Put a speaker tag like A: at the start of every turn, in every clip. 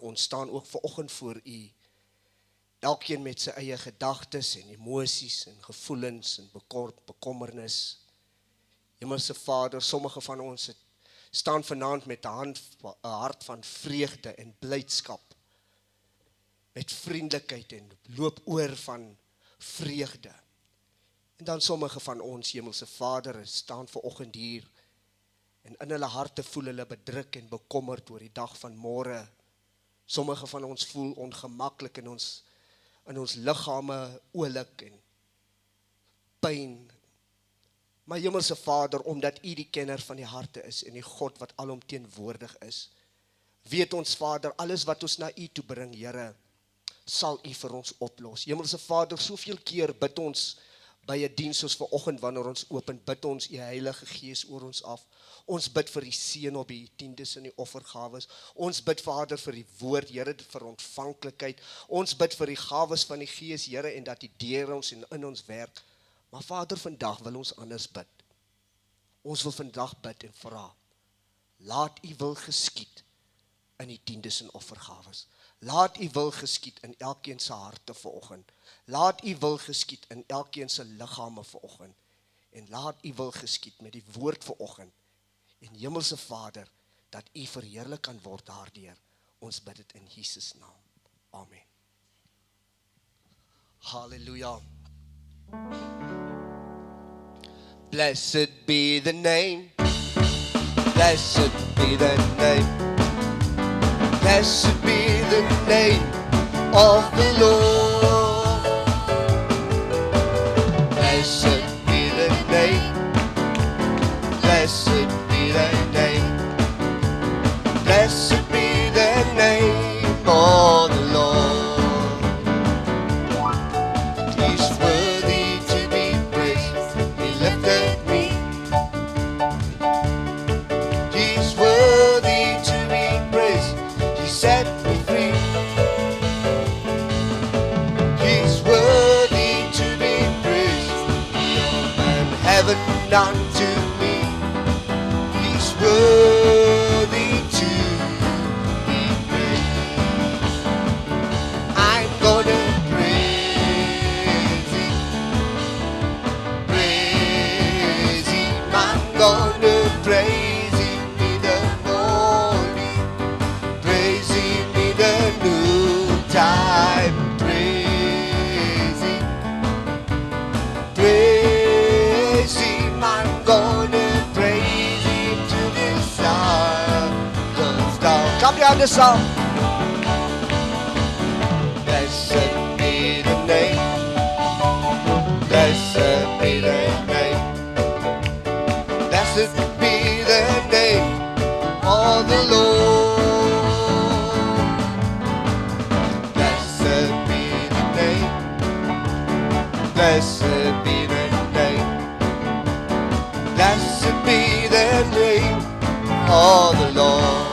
A: ons staan ook vanoggend voor U. Elkeen met sy eie gedagtes en emosies en gevoelens en bekommernis. Hemelse Vader, sommige van ons staan vanaand met 'n hart van vreugde en blydskap. Met vriendelikheid en loop oor van vreugde. En dan sommige van ons, Hemelse Vader, staan vanoggend hier en in hulle harte voel hulle bedruk en bekommerd oor die dag van môre. Sommige van ons voel ongemaklik in ons liggame oulik en pyn. Maar Hemelse Vader, omdat U die kenner van die harte is en die God wat alomteenwoordig is, weet ons Vader, alles wat ons na U toe bring, Here, sal U vir ons oplos. Hemelse Vader, soveel keer bid ons by 'n diens soos vanoggend wanneer ons open, bid ons U Heilige Gees oor ons af. Ons bid vir die seën op die tiendes en die offergawes. Ons bid Vader vir die woord, Here, vir ontvanklikheid. Ons bid vir die gawes van die Gees, Here, en dat U deur ons en in ons werk. Maar Vader, vandag wil ons anders bid. Ons wil vandag bid en vra, laat U wil geskied in die tiendes en offergawes. Laat U wil geskied in elkeen se harte vanoggend. Laat U wil geskied in elkeen se liggame vanoggend. En laat U wil geskied met die woord vanoggend. En Hemelse Vader, dat U verheerlik kan word daardeur. Ons bid dit in Jesus naam. Amen. Halleluja. Blessed be the name. Blessed be the name. Blessed be the name of the Lord. Blessed be the name. Blessed be the name. Blessed be the name of the Lord. He's worthy to be praised. He lifted me. He's worthy to be praised. He set me free. He's worthy to be praised. And heaven unto me. He's worthy to be praised. I'm gonna praise Him. Praise Him. I'm gonna praise Him in the morning. Praise Him in the noontime. Praise Him. Praise Him. I'm gonna praise Him till the sun goes down. Come down the song. Blessed be the name. Blessed be the name. Blessed be the name of the Lord. Blessed be the name. Blessed be the name. Blessed be the name of the Lord.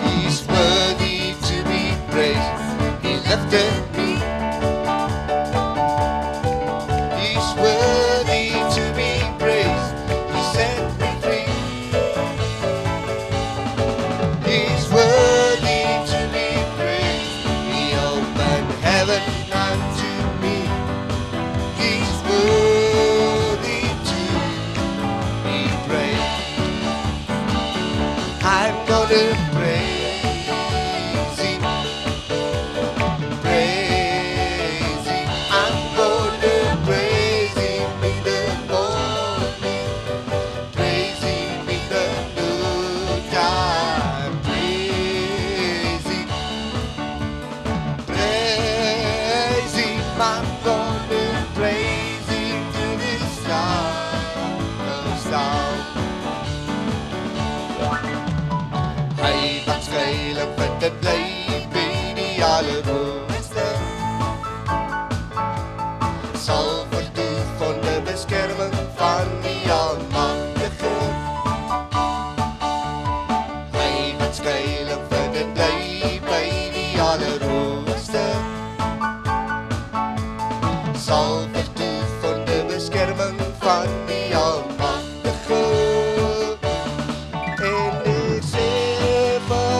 A: He's worthy to be praised. He lifted me. He's worthy to be praised. He set me free. He's worthy to be praised. He opened heaven unto me. He's worthy to be praised. I'm gonna praise Him. Praise Him. I'm gonna praise Him in the morning. Praise Him in the noontime. Praise Him. Praise Him. I'm gonna praise Him till the sun goes down. Hy wat skuilig vind en bly by die allerhoogste, sal vertoef van die beskerming van die Almagtige. Hy wat skuilig vind en bly by die allerhoogste, sal vertoef van die beskerming van die Almagtige. En ek sê vir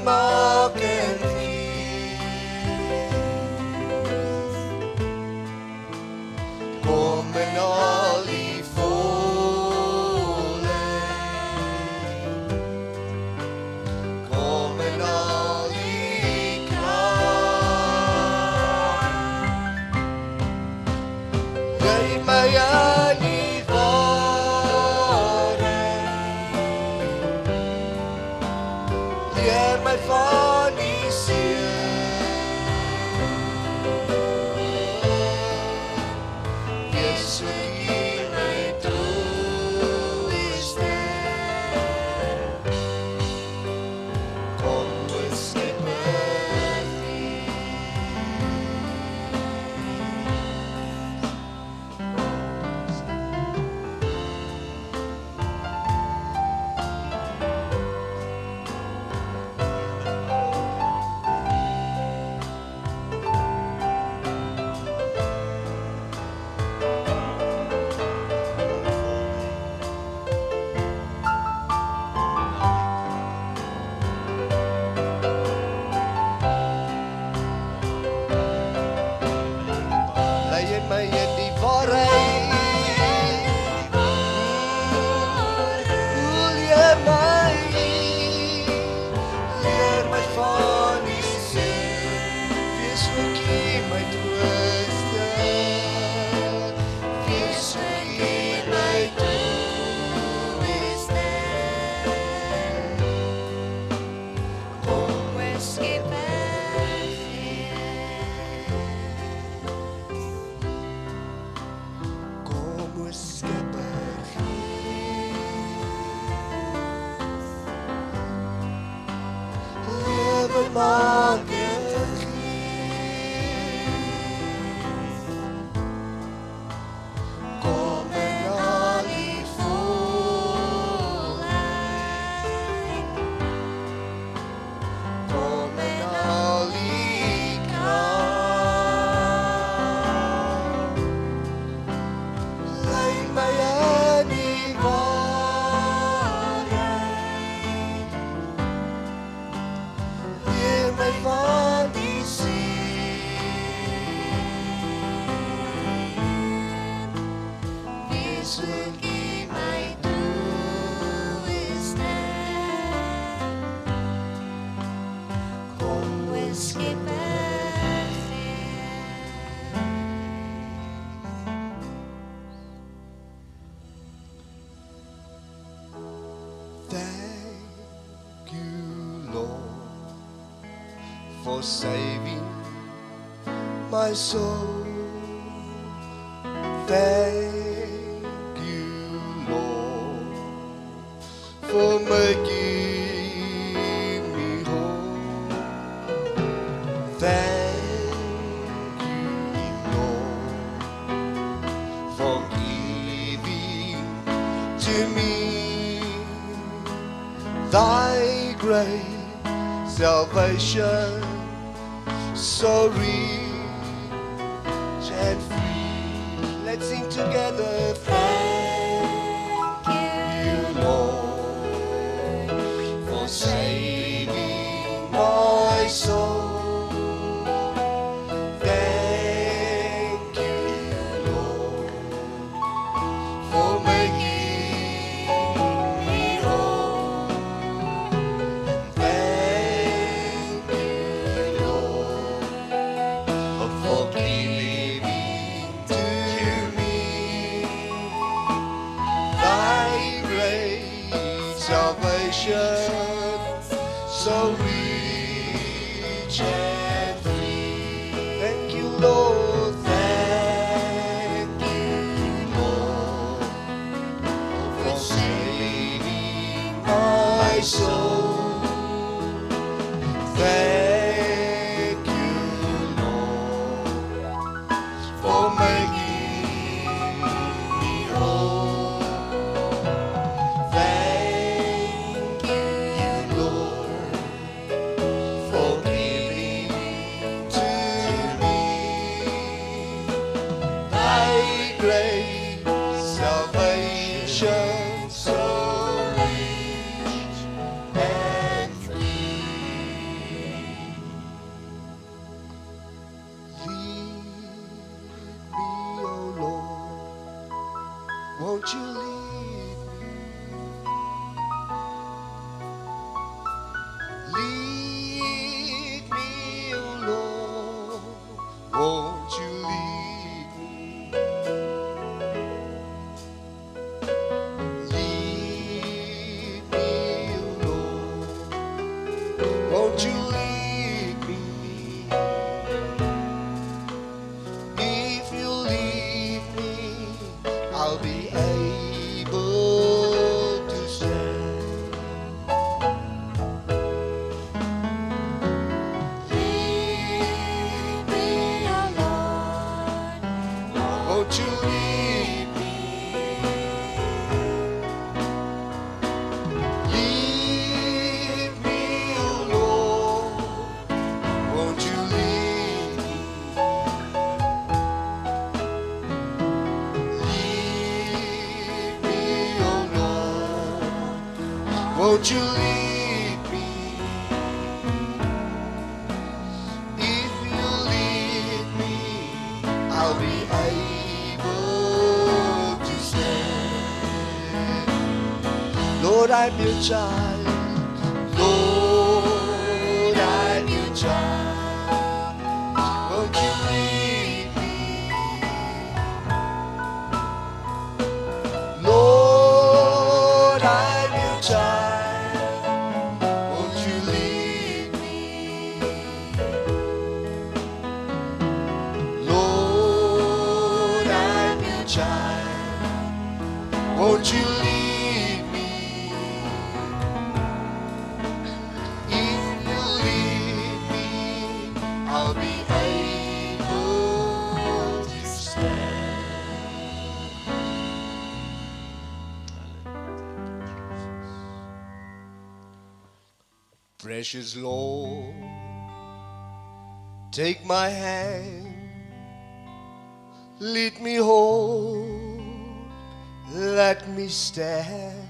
A: maak en kom in al die volheid, kom in al die krag, lei my aan die waarheid, leer my van die seer, wees soos U my trooster, kom o Skepper lei my in die waarheid, leer my van die seer, wees ook U my trooster, wees ook U my trooster, kom o Skepper kom o Skepper lewe maak en kom in al die volheid, kom in al die krag, lei my aan die waarheid, leer my van die seer, wees ook U my trooster, kom o Skepper Thank you, Lord, for saving my soul. Thank you, Lord, for making me whole. Thank you, Lord, for giving to me Thy great salvation, so rich and free. Let's sing together. Thank you, Lord, for saving my soul. Thank you, Lord, for making me whole. Thank you, Lord, for giving to me won't you lead me? Lead me, oh Lord, won't you lead me? Lead me, oh Lord, won't you lead me? If you lead me, I'll be able to stand.
B: Lead me, oh Lord,
A: Won't you lead me? Lead me, oh Lord, won't you lead me? Lead me, oh Lord, won't you lead me? If you lead me, I'll be able to stand. Lord, I'm your child. Lord, I'm your child. Won't you lead me? Lord, I'm your child. Won't you lead me? Lord, I'm your child. Won't you lead me? If you lead me, I'll be able to stand. Precious Lord, take my hand, lead me home, let me stand.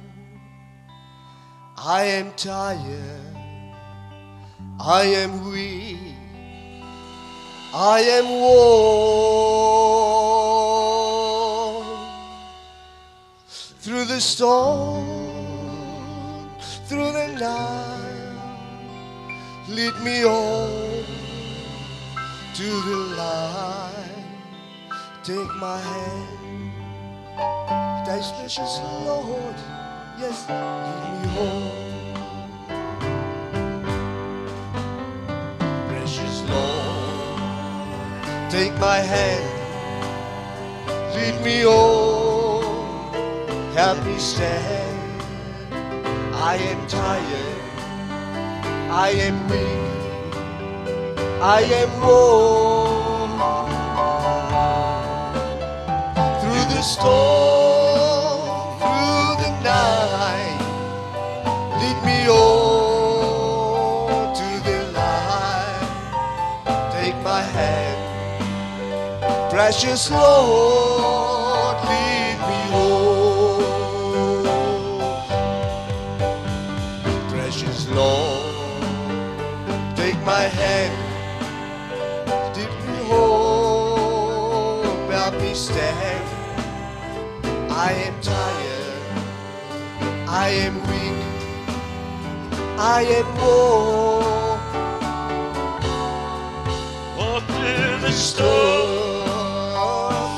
A: I am tired, I am weak, I am worn. Through the storm, through the night, lead me on to the light. Take my hand, thy precious Lord, yes, lead me home. Precious Lord, take my hand, lead me on, help me stand. I am tired, I am weak, I am worn. Through the storm, through the night, lead me on to the light. Take my hand, precious Lord, lead me home. Precious Lord, take my hand, lead me home, help me stand. I am tired, I am weak, I am worn.
C: Oh, through the storm,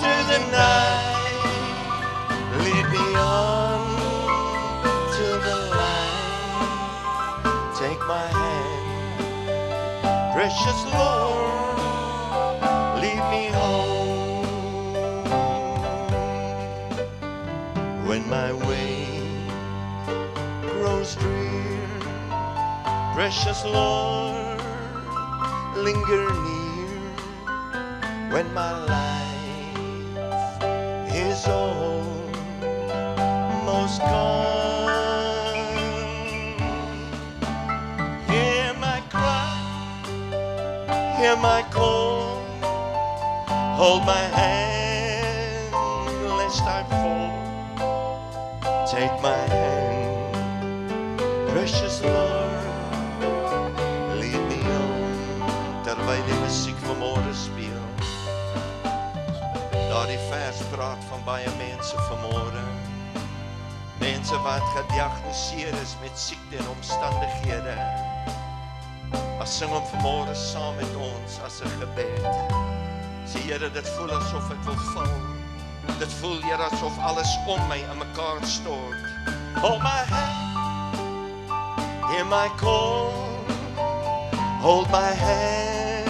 C: through the night, lead me on to the light. Take my hand, precious Lord, lead me home. When my way grows drear, precious Lord, linger near. When my life is almost gone, hear my cry, hear my call, hold my hand lest I fall. Take my hand, precious Lord, lead me on. Terwyl die musiek vanmôre speel, daardie vers praat van baie mense vanmôre. Mense wat gediagnoseer is met siekte en omstandighede. As sing hom vanmôre saam met ons as 'n gebed. Sê Here, dit voel asof ek wil val. Dit voel Here asof alles om my in mekaar stort. Hold my hand, hear my call. Hold my hand,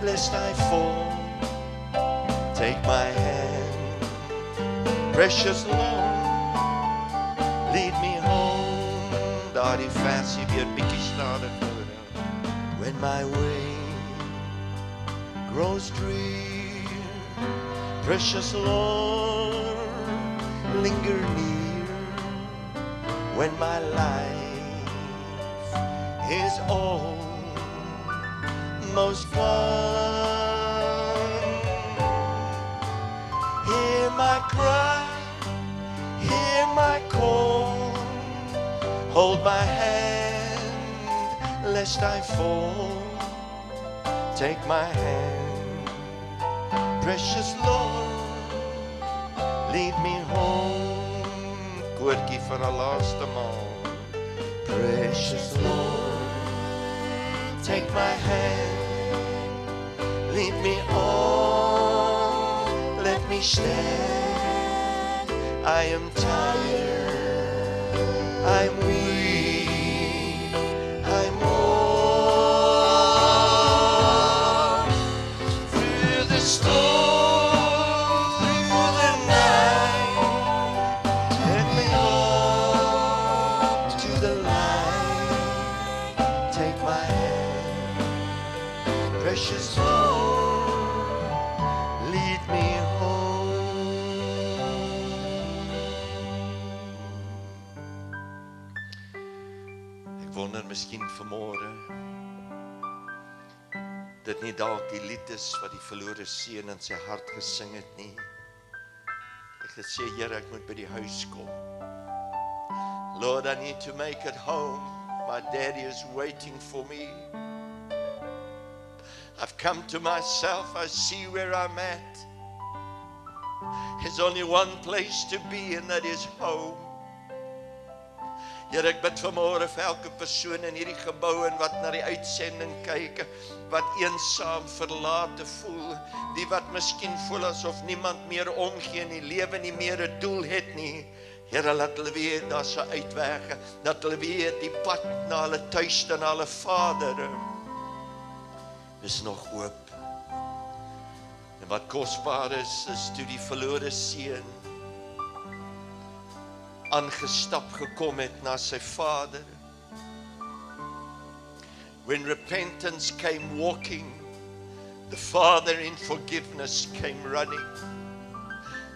C: lest I fall. Take my hand, precious Lord, lead me home. Daardie versie weer bietjie stadiger. When my way grows drear, precious Lord, linger near. When my life is almost gone, hear my cry, hear my call. Hold my hand, lest I fall. Take my hand, precious Lord, lead me home. Koortjie vir 'n laaste maal. Precious Lord, take my hand, lead me on, let me stand. I am tired, I'm weak, I'm worn. Through the storm, through the night, take me home to the light. Take my hand, precious Lord, lead me home. Ek wonder miskien vanmôre dit nie dalk die lied is wat die verlore seun in sy hart gesing het nie. Ek het gesê, Here, ek moet by die huis kom. Lord, I need to make it home. My daddy is waiting for me. I've come to myself, I see where I'm at. There's only one place to be and that is home. Here, ek bid vanmôre vir elke persoon in hierdie gebou en wat na die uitsending kyk, wat eensaam, verlate voel, die wat miskien voel asof niemand meer omgee en die lewe nie meer 'n doel het nie. Here, laat hulle weet daar's 'n uitweg, dat hulle weet die pad na hulle tuiste, na hulle Vader is nog oop. En wat kosbaar is toe die verlore seun aangestap gekom het na sy Vader. When repentance came walking, the Father in forgiveness came running.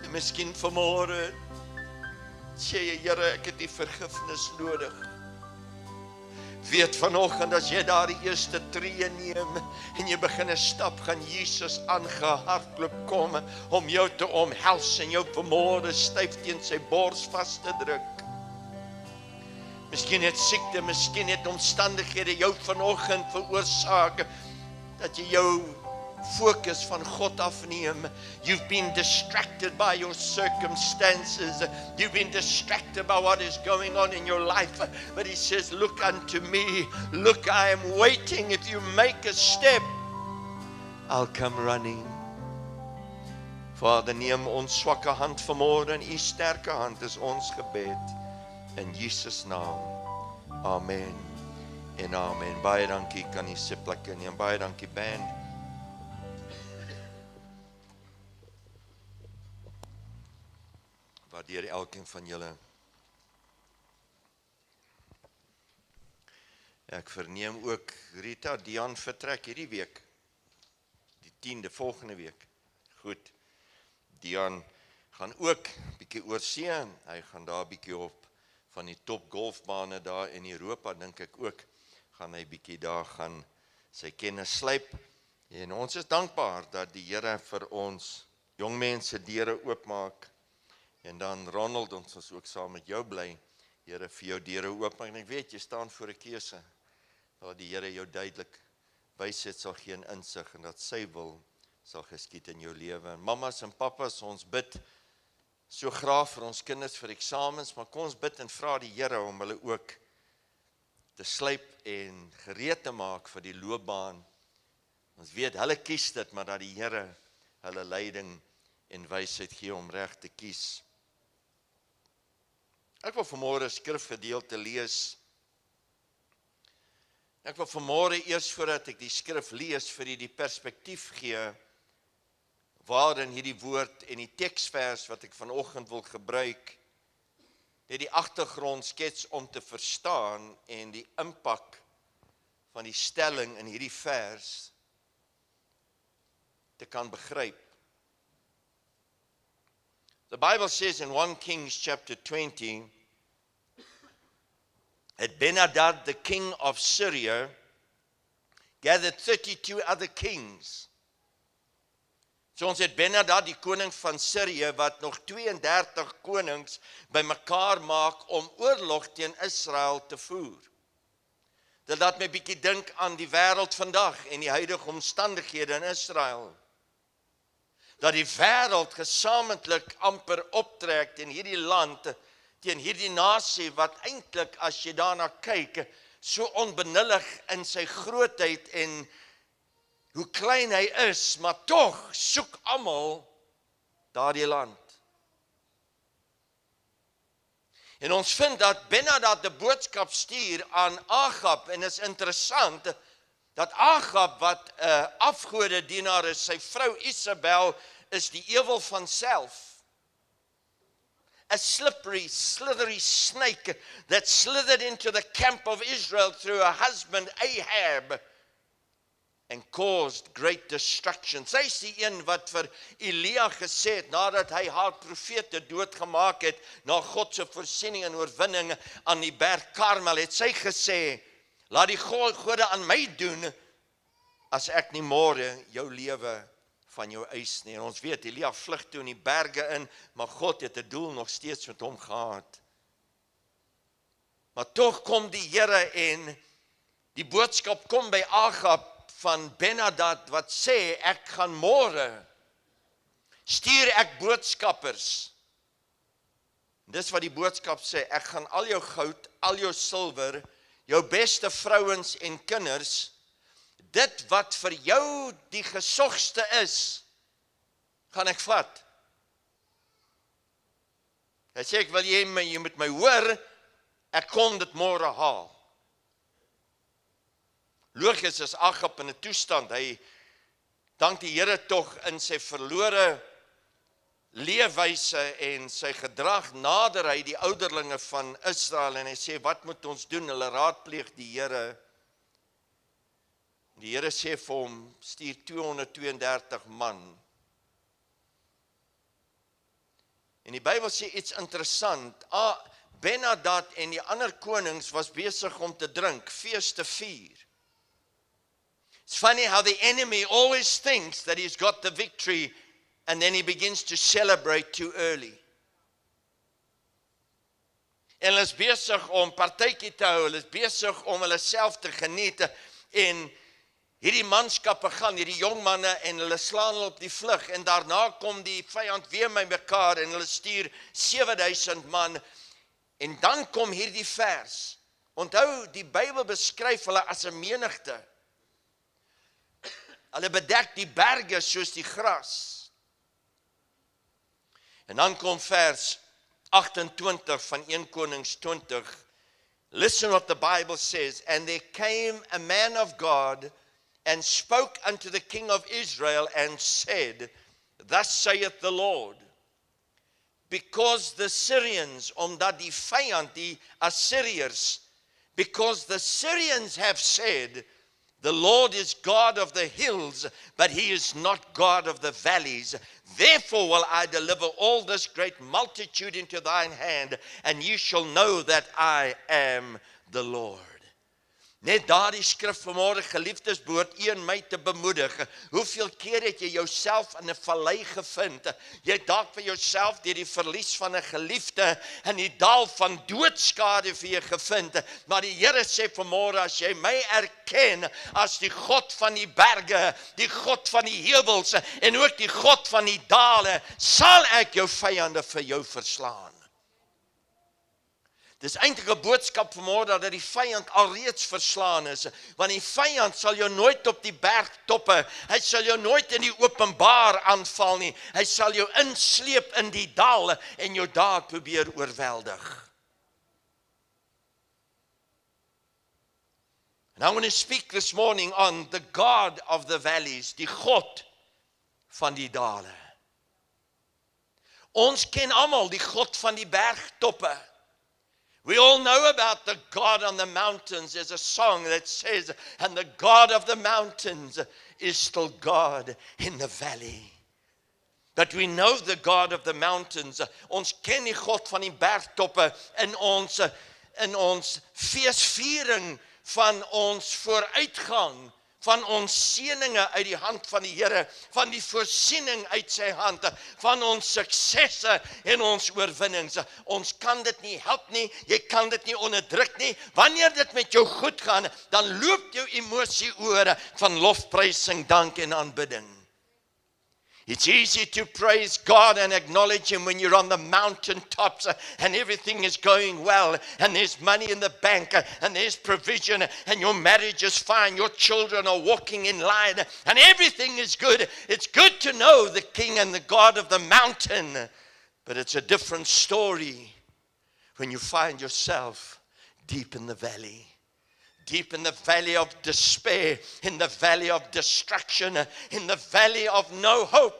C: En miskien vanmôre sê jy, Here, ek het die vergifnis nodig. Weet vanoggend as jy daar die eerste tree neem en jy begin 'n stap, gaan Jesus aangehardloop kom om jou te omhels en jou vanmôre styf teen sy bors vas te druk. Miskien het siekte, miskien het omstandighede jou vanoggend veroorsaak dat jy jou fokus van God afneem. You've been distracted by your circumstances. You've been distracted by what is going on in your life. But he says, look unto me. Look, I am waiting. If you make a step, I'll come running. Vader, neem ons swakke hand vanmôre en u sterke hand is ons gebed. In Jesus naam. Amen en amen. Baie dankie, kan u se plek inneem. Baie dankie, band. Waardeer elkeen van julle. Ek verneem ook Rita Dian vertrek hierdie week. Die 10de volgende week. Goed. Dian gaan ook bietjie oorsee. Hy gaan daar bietjie op van die top golfbane daar in Europa, dink ek ook, gaan hy bietjie daar gaan sy kennis slyp. En ons is dankbaar dat die Here vir ons jong mense deure oopmaak. En dan Ronald, ons was ook saam met jou bly, Here vir jou deure oopmaak. En ek weet, jy staan voor 'n keuse, dat die Here jou duidelik wysheid sal gee en insig, en dat sy wil sal geskied in jou lewe. En mamas en papas, ons bid so graag vir ons kinders vir eksamens, maar kom ons bid en vra die Here om hulle ook te slyp en gereed te maak vir die loopbaan. Ons weet, hulle kies dit, maar dat die Here hulle leiding en wysheid gee om reg te kies. Ek wil vanmôre 'n skrifgedeelte lees. Ek wil vanmôre eers voordat ek die skrif lees vir u die perspektief gee waarin hierdie woord en die teksvers wat ek vanoggend wil gebruik, net die agtergrond skets om te verstaan en die impak van die stelling in hierdie vers te kan begryp. The Bible says in 1 Kings chapter 20, that Ben-Hadad, the king of Syria, gathered 32 other kings. So ons het Ben-Hadad, die koning van Syrië, wat nog 32 konings bymekaar maak om oorlog teen Israel te voer. Dit laat my bietjie dink aan die wêreld vandag en die huidige omstandighede in Israel. Dat die wêreld gesamentlik amper optrek teen hierdie land, teen hierdie nasie wat eintlik as jy daarna kyk, so onbenullig in sy grootheid en hoe klein hy is, maar tog soek almal daardie land. En ons vind dat Ben-Hadad 'n boodskap stuur aan Agab, en is interessant dat Agab wat 'n afgodedienaar is, sy vrou Isabel is die ewel van self. A slippery, slithery snake that slithered into the camp of Israel through her husband Ahab and caused great destruction. Sy is die een wat vir Elia gesê het, nadat hy haar profete doodgemaak het, na God se voorsiening en oorwinning aan die berg Karmel, het sy gesê, laat die gode aan my doen, as ek nie môre jou lewe van jou eis nie. En ons weet, Elia vlug toe in die berge in, maar God het 'n doel nog steeds met hom gehad. Maar tog kom die Here en die boodskap kom by Agab van Ben-Hadad wat sê, ek gaan môre, stuur ek boodskappers. Dis wat die boodskap sê, ek gaan al jou goud, al jou silwer, jou beste vrouens en kinders, dit wat vir jou die gesogste is, gaan ek vat. Hy sê, ek wil jy moet my hoor, ek kom dit môre haal. Logies is Agab in 'n toestand, hy dank die Here tog in sy verlore leefwyse en sy gedrag nader hy die ouderlinge van Israel en hy sê, wat moet ons doen? Hulle raadpleeg die Here. Die Here sê vir hom, stuur 232 man. En die Bybel sê iets interessant. Ben-Hadad en die ander konings was besig om te drink, fees te vier. It's funny how the enemy always thinks that he's got the victory and then he begins to celebrate too early. En hulle is besig om partytjie te hou, hulle is besig om hulle self te geniet en hierdie manskappe gaan, hierdie jong manne en hulle slaan hulle op die vlug en daarna kom die vyand weer by mekaar en hulle stuur 7000 man en dan kom hierdie vers. Onthou, die Bybel beskryf hulle as 'n menigte. Hulle bedek die berge soos die gras. En dan kom vers 28 van 1 Konings 20. Listen what the Bible says. And there came a man of God and spoke unto the king of Israel and said, Thus saith the Lord, because the Syrians, omdat die vyand, die Assyriërs, because the Syrians have said, the Lord is God of the hills, but he is not God of the valleys. Therefore will I deliver all this great multitude into thine hand, and you shall know that I am the Lord. Net daardie skrif vanmôre, geliefdes, behoort u en my te bemoedig. Hoeveel keer het jy jouself in 'n vallei gevind? Jy het dalk vir jouself deur die verlies van 'n geliefde in die dal van doodskade vir jou gevind. Maar die Here sê vanmôre, as jy my erken as die God van die berge, die God van die heuwels en ook die God van die dale, sal ek jou vyande vir jou verslaan. Dis eintlik 'n boodskap vanmôre dat die vyand alreeds verslaan is, want die vyand sal jou nooit op die bergtoppe, hy sal jou nooit in die openbaar aanval nie, hy sal jou insleep in die dal en jou daar probeer oorweldig. And I want to speak this morning on the God of the valleys, die God van die dale. Ons ken almal die God van die bergtoppe. We all know about the God on the mountains. There's a song that says, and the God of the mountains is still God in the valley. But we know the God of the mountains. Ons ken die God van die bergtoppe in ons feesviering van ons vooruitgang, van ons seëninge uit die hand van die Here, van die voorsiening uit sy hand, van ons suksesse en ons oorwinnings. Ons kan dit nie help nie, jy kan dit nie onderdruk nie. Wanneer dit met jou goed gaan, dan loop jou emosie oor van lofprysing, dank en aanbidding. It's easy to praise God and acknowledge Him when you're on the mountain tops and everything is going well and there's money in the bank and there's provision and your marriage is fine, your children are walking in line and everything is good. It's good to know the King and the God of the mountain, but it's a different story when you find yourself deep in the valley. Deep in the valley of despair, in the valley of destruction, in the valley of no hope.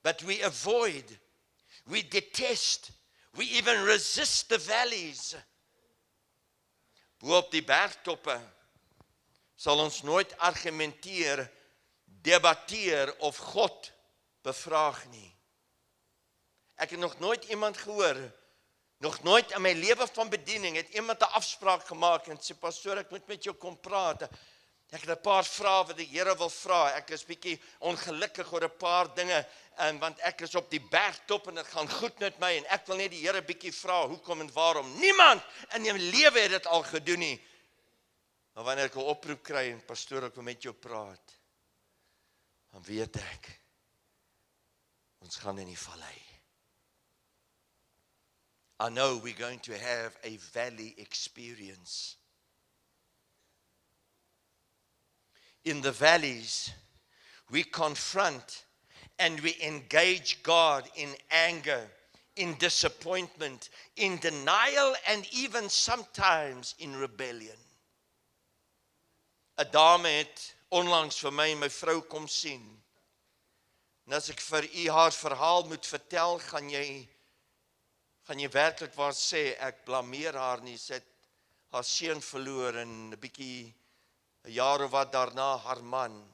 C: But we avoid, we detest, we even resist the valleys. Bo op die bergtoppe sal ons nooit argumenteer, debatteer of God bevraag nie. Ek het nog nooit iemand gehoor, nog nooit in my lewe van bediening het iemand 'n afspraak gemaak en sê, pastoor, ek moet met jou kom praat. Ek het 'n paar vrae wat die Here wil vra. Ek is bietjie ongelukkig oor 'n paar dinge, want ek is op die bergtop en dit gaan goed met my en ek wil net die Here bietjie vra hoekom en waarom. Niemand in my lewe het dit al gedoen nie. Maar wanneer ek 'n oproep kry en pastoor, ek wil met jou praat, dan weet ek, ons gaan in die vallei. I know we're going to have a valley experience. In the valleys, we confront and we engage God in anger, in disappointment, in denial, and even sometimes in rebellion. 'n Dame het onlangs vir my en my vrou kom sien. En as ek vir u haar verhaal moet vertel, gaan jy werklik waar sê, ek blameer haar nie, sy het haar seun verloor en 'n bietjie 'n jaar of wat daarna haar man.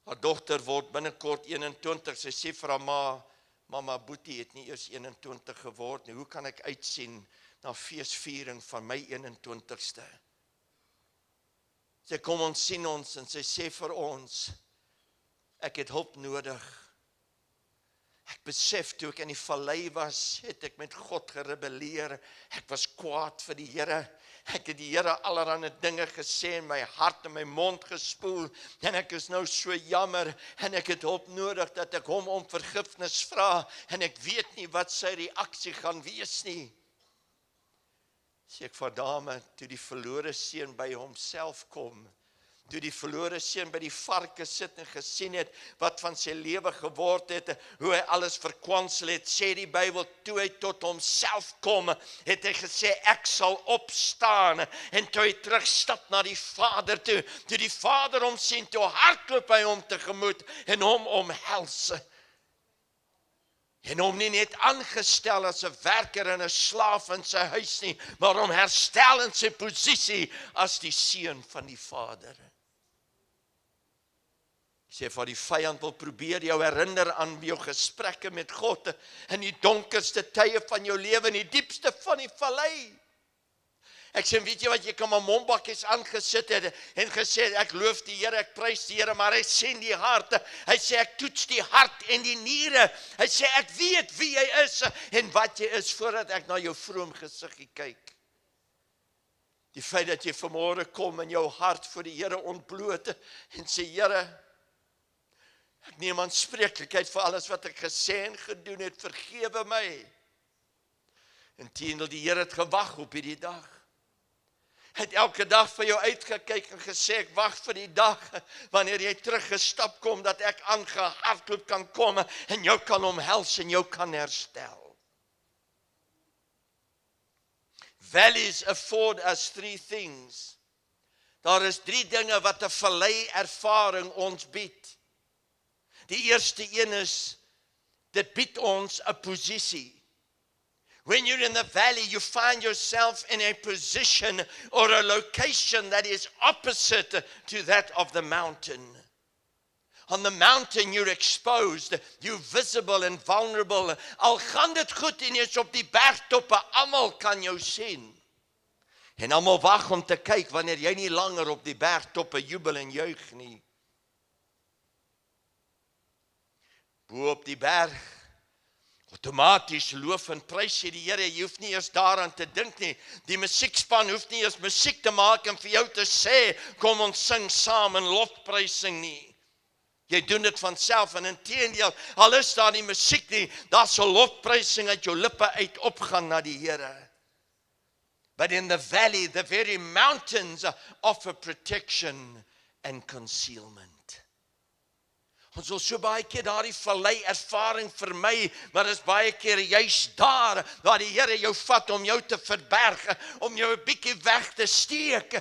C: Haar dogter word binnekort 21, sy sê vir haar mama Boetie het nie eers 21 geword nie, hoe kan ek uitsien na feesviering van my 21ste? Sy kom ons sien ons en sy sê vir ons, ek het hulp nodig. Ek besef toe ek in die vallei was, het ek met God gerebelleer. Ek was kwaad vir die Here. Ek het die Here allerhande dinge gesê en my hart en my mond gespoel. En ek is nou so jammer en ek het hulp nodig dat ek hom om vergifnis vra. En ek weet nie wat sy reaksie gaan wees nie. Sê ek vir dame, toe die verlore seun by homself kom, toe die verlore seun by die varke sit en gesien het wat van sy lewe geword het, hoe hy alles verkwansel het, sê die Bybel, toe hy tot homself kom, het hy gesê, ek sal opstaan, en toe hy terugstap na die Vader toe die Vader hom sien, toe hardloop hy hom tegemoet, en hom omhels, en hom nie net aangestel as 'n werker en 'n slaaf in sy huis nie, maar hom herstel in sy posisie as die seun van die Vader. Sê vir die vyand wil probeer jou herinner aan jou gesprekke met God in die donkerste tye van jou lewe, in die diepste van die vallei. Ek sê, weet jy wat, jy kan maar mombakkies aangesit het en gesê, ek loof die Here, ek prys die Here, maar hy sê in die hart, hy sê, ek toets die hart en die niere, hy sê, ek weet wie jy is en wat jy is, voordat ek na jou vroom gesiggie kyk. Die feit dat jy vanmôre kom en jou hart voor die Here ontbloot en sê, Here, ek neem aanspreeklikheid vir alles wat ek gesê en gedoen het, vergewe my. Inteendeel, die Here het gewag op hierdie dag. Hy het elke dag vir jou uitgekyk en gesê, ek wag vir die dag, wanneer jy teruggestap kom, dat ek aangehardloop kan kom, en jou kan omhels en jou kan herstel. Valleys afford us 3 things. Daar is 3 dinge wat 'n vallei ervaring ons bied. Die eerste een is, dit bied ons 'n posisie. When you're in the valley, you find yourself in a position or a location that is opposite to that of the mountain. On the mountain, you're exposed, you're visible and vulnerable. Al gaan dit goed en jy's op die bergtoppe, almal kan jou sien. En almal wag om te kyk wanneer jy nie langer op die bergtoppe jubel en juig nie. Bo op die berg, outomaties loof en prys jy die Here, jy hoef nie eers daaraan te dink nie. Die musiekspan hoef nie eers musiek te maak en vir jou te sê, kom ons sing saam in lofprysing nie. Jy doen dit van self en inteendeel, al is daar nie musiek nie, daar sal lofprysing uit jou lippe uit opgaan na die Here. But in the valley, the very mountains offer protection and concealment. Ons wil so baie keer daardie vallei ervaring vermy, maar is baie keer juist daar, waar die Here jou vat om jou te verberg, om jou 'n bietjie weg te steek.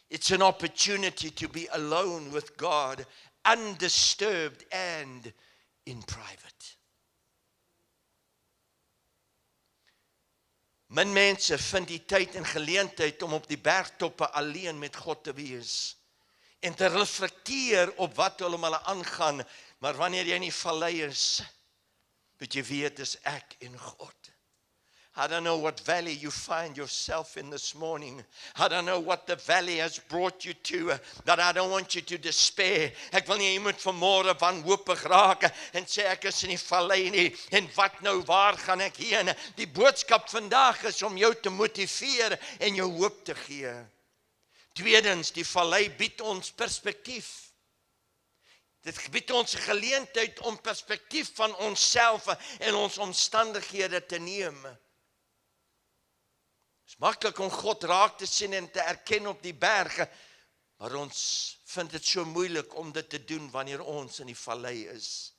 C: It's an opportunity to be alone with God, undisturbed and in private. Min mense vind die tyd en geleentheid om op die bergtoppe alleen met God te wees en te reflekteer op wat hulle aangaan, maar wanneer jy in die vallei is, moet jy weet, dis ek en God. I don't know what valley you find yourself in this morning. I don't know what the valley has brought you to, that I don't want you to despair. Ek wil nie jy moet vanmôre wanhoopig raak en sê ek is in die vallei nie, en wat nou, waar gaan ek heen? Die boodskap vandag is om jou te motiveer en jou hoop te gee. Tweedens, die vallei bied ons perspektief. Dit bied ons geleentheid om perspektief van onsself en ons omstandighede te neem. Het is maklik om God raak te sien en te erken op die berge, maar ons vind dit so moeilik om dit te doen wanneer ons in die vallei is.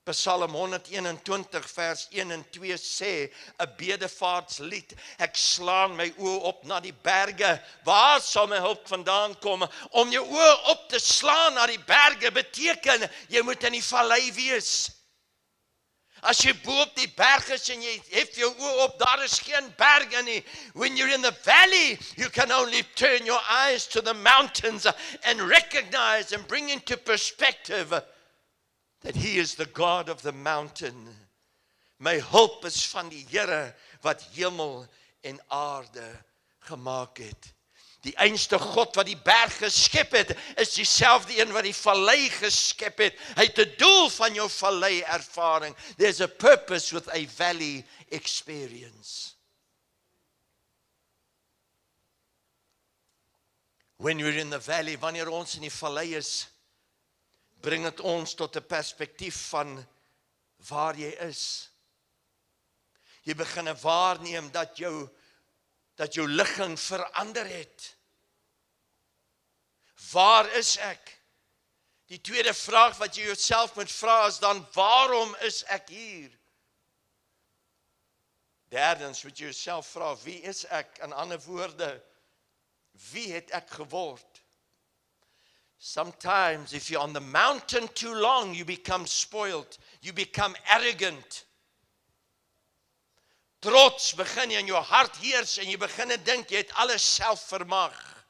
C: Psalm 121 vers 1 en 2 sê, 'n bedevaartslied, ek slaan my oë op na die berge, waar sal my hulp vandaan kom? Om jou oë op te slaan na die berge beteken, jy moet in die vallei wees. As jy bo op die berg is en jy hef jou oë op, daar is geen berge nie. When you're in the valley, you can only turn your eyes to the mountains and recognize and bring into perspective that He is the God of the mountain. My hulp is van die Here wat hemel en aarde gemaak het. Die einste God wat die berg geskep het, is dieselfde een wat die vallei geskep het. Hy het 'n doel van jou vallei ervaring. There's a purpose with a valley experience. When you're in the valley, wanneer ons in die vallei is, bring dit ons tot 'n perspektief van waar jy is. Jy begin waarneem dat jou ligging verander het. Waar is ek? Die tweede vraag wat jy jouself moet vra is dan, waarom is ek hier? Derdens moet jy jouself vra, wie is ek? In ander woorde, wie het ek geword? Sometimes if you're on the mountain too long, you become spoiled, you become arrogant. Trots begin jy in jou hart heers en jy begin dink jy het alles self vermag.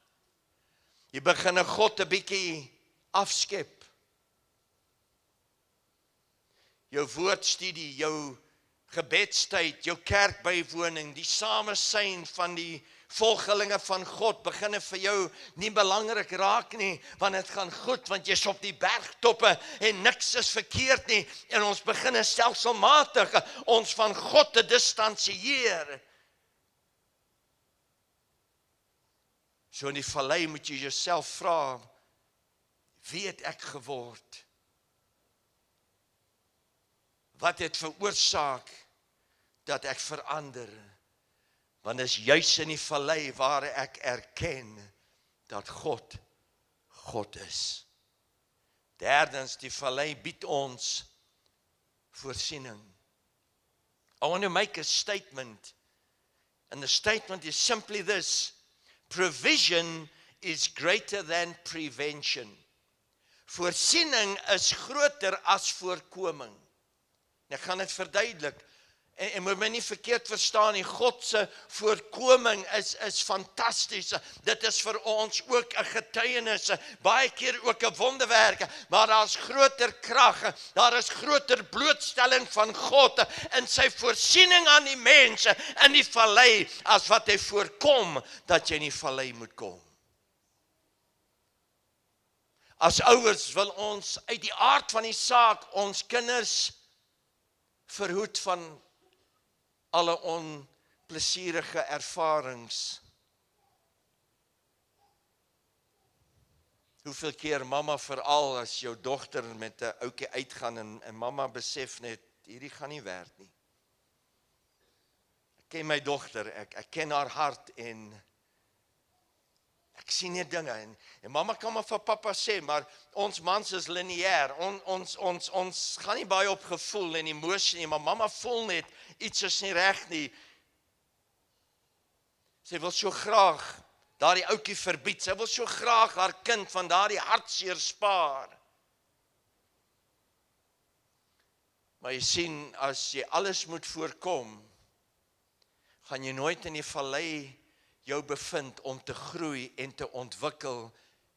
C: Jy begin God 'n bietjie afskep. Jou woordstudie, jou gebedstyd, jou kerkbywoning, die samesyn van die volgelinge van God, begin vir jou nie belangrik raak nie, want dit gaan goed, want jy's op die bergtoppe, en niks is verkeerd nie, en ons begin stelselmatig ons van God te distansieer. So in die vallei moet jy jouself vra, wie het ek geword? Wat het veroorsaak dat ek verander? Want dit is juis in die vallei waar ek erken dat God is. Derdens, die vallei bied ons voorsiening. I want to make a statement, and the statement is simply this: provision is greater than prevention. Voorsiening is groter as voorkoming. Ek gaan dit verduidelik. En moet my nie verkeerd verstaan nie, God se voorkoming is fantasties. Dit is vir ons ook 'n getuienis, baie keer ook 'n wonderwerk, maar daar is groter krag, daar is groter blootstelling van God in sy voorsiening aan die mense in die vallei, as wat hy voorkom dat jy in die vallei moet kom. As ouers wil ons uit die aard van die saak ons kinders verhoed van alle onplesierige ervarings. Hoeveel keer mamma, veral as jou dogter met 'n ouetjie uitgaan en mamma besef net, hierdie gaan nie werk nie. Ek ken my dogter, ek ken haar hart en ek sien net dinge en mamma kan maar vir pappa sê, maar ons mans is lineêr. Ons gaan nie baie op gevoel en emosie nie, maar mamma voel net iets is nie reg nie. Sy wil so graag daardie ouetjie verbied. Sy wil so graag haar kind van daardie hartseer spaar. Maar jy sien, as jy alles moet voorkom, gaan jy nooit in die vallei jou bevind om te groei en te ontwikkel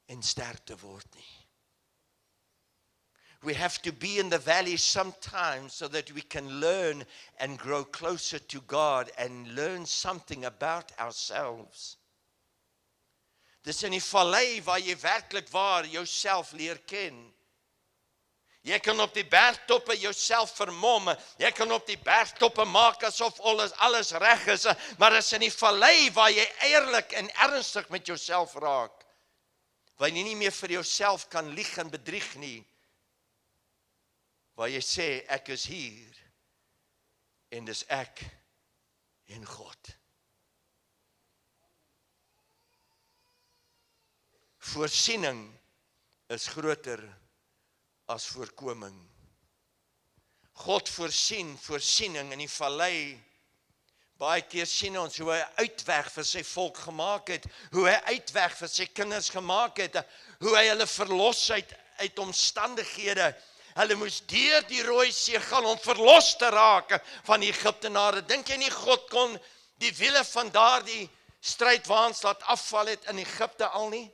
C: en sterk te word nie. We have to be in the valley sometimes so that we can learn and grow closer to God and learn something about ourselves. Dis in die vallei waar jy werklik waar jouself leer ken. Jy kan op die bergtoppe jouself vermom, jy kan op die bergtoppe maak asof alles reg is, maar is in die vallei waar jy eerlik en ernstig met jouself raak, waar jy nie meer vir jouself kan lieg en bedrieg nie, waar jy sê, ek is hier, en dis ek en God. Voorsiening is groter as voorkoming. God voorsiening in die vallei. Baie keer sien ons hoe hy uitweg vir sy volk gemaak het, hoe hy uitweg vir sy kinders gemaak het, hoe hy hulle verlos uit omstandighede. Hulle moes deur die Rooi See gaan om verlos te raak van die Egiptenare. Dink jy nie God kon die wiele van daardie strydwaans laat afval het in Egipte al nie?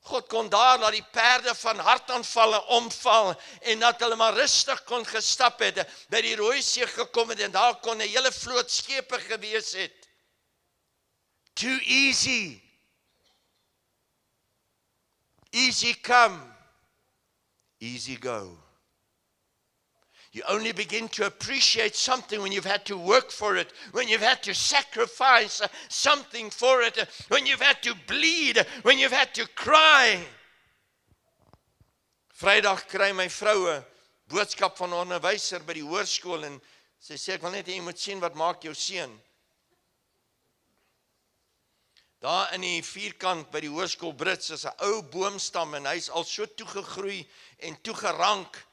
C: God kon daar laat die perde van hartaanvalle omval en dat hulle maar rustig kon gestap het, by die Rooi See gekom het en daar kon 'n hele vloot skepe gewees het. Too easy. Easy come, easy go. You only begin to appreciate something when you've had to work for it, when you've had to sacrifice something for it, when you've had to bleed, when you've had to cry. Vrydag kry my vrou 'n boodskap van 'n onderwyser by die hoërskool en sy sê, ek wil net hê jy moet sien wat maak jou seun. Daar in die vierkant by die hoërskool Brits is 'n ou boomstam en hy's al so toegegroei en toegerank.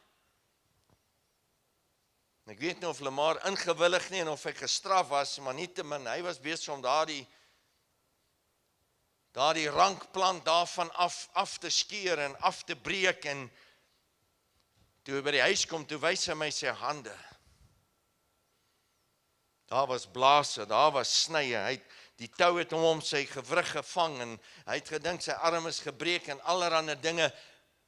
C: Ek weet nie of hulle maar ingewillig nie en of hy gestraf was, maar nietemin, hy was besig om daardie rankplant daarvan af te skeer en af te breek en toe hy by die huis kom, toe wys hy my sy hande. Daar was blaase, daar was snye, die tou het hom om sy gewrig gevang en hy het gedink sy arm is gebreek en allerhande dinge,